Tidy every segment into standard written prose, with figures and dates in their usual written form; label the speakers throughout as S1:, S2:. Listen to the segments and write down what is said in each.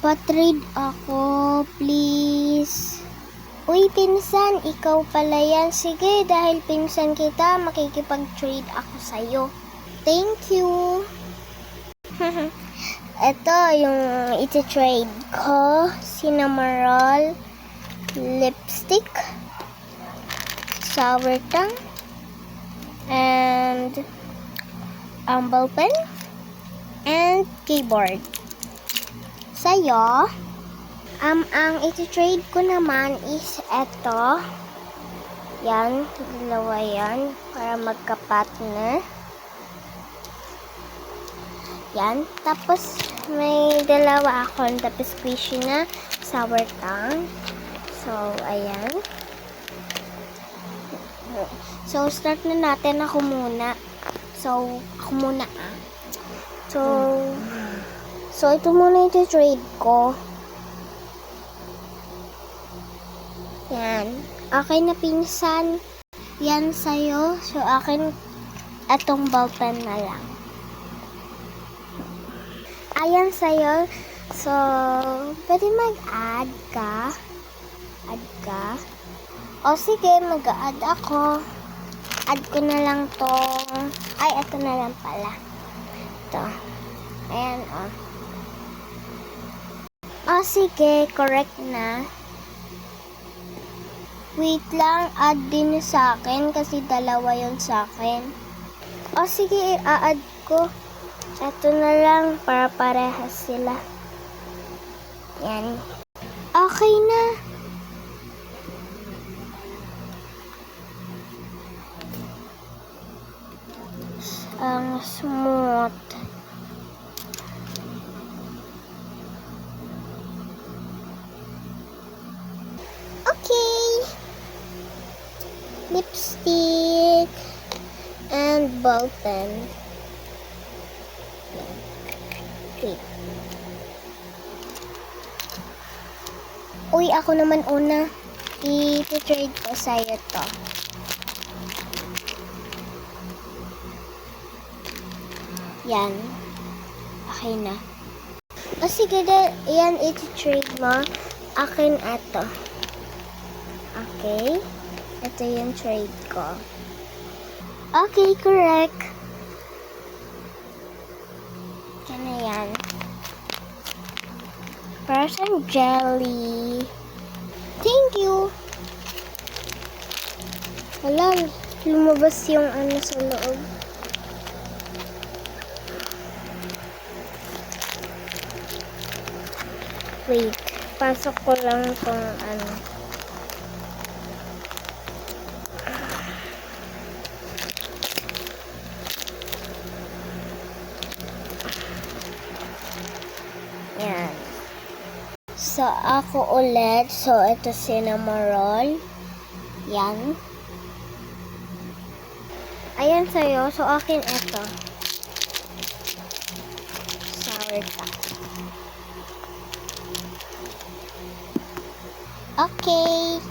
S1: Pa-trade ako, please. Uy, pinsan, ikaw pala yan. Sige, dahil pinsan kita, makikipag-trade ako sa'yo. Thank you. Ito yung iti-trade ko. Cinnamoroll, lipstick, sour tongue, and ball pen, and keyboard. Sa'yo, ang iti-trade ko naman is eto. Yan, dalawa yan, para magka-partner. Yan, tapos may dalawa akong tapos squishy na sour tongue. So, ayan. So, start na natin. Ako muna. So, ito muna yung trade ko. Yan. Akin na pinsan. Yan sa'yo. So, akin atong ballpen na lang. Ayan sa'yo. So, pwede mag-add ka. Add ka. O, sige, mag-add ako. Add ko na lang tong... Ay, ito na lang pala. Ito. Ayan, o. O, sige, correct na. Wait lang, add din sa akin kasi dalawa yun sa akin. O, sige, i-add ko. Ito na lang para parehas sila. Yan. Okay na. Ang smooth. Okay. Lipstick and ball pen. Wait. Uy, ako naman una. I-trade ko sa'yo to. Yan. Okay na. O sige, yan i-trade mo. Akin ito. Okay. Ito yung trade ko. Okay, correct. Yan na yan. Parang jelly. Thank you. Wala, lumabas yung ano sa loob. Wait, pasok ko lang tong ano. Yan. So, ako ulit. So, ito cinnamoroll. Yan. Ayan sa'yo. So, akin ito. Sour tongue. Okay.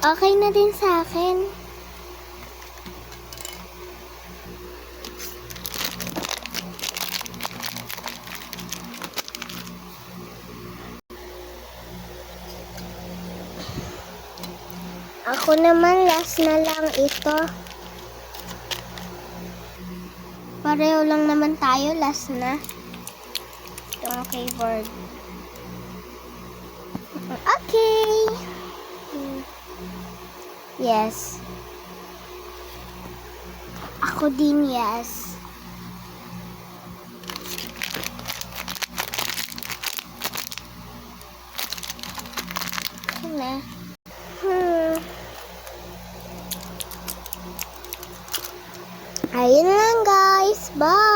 S1: Okay na din sa akin. Ako naman, last na lang ito. Pareho lang naman tayo, last na. Itong keyboard. Okay. Yes. Ako din, yes. Na. Ayun lang guys. Bye.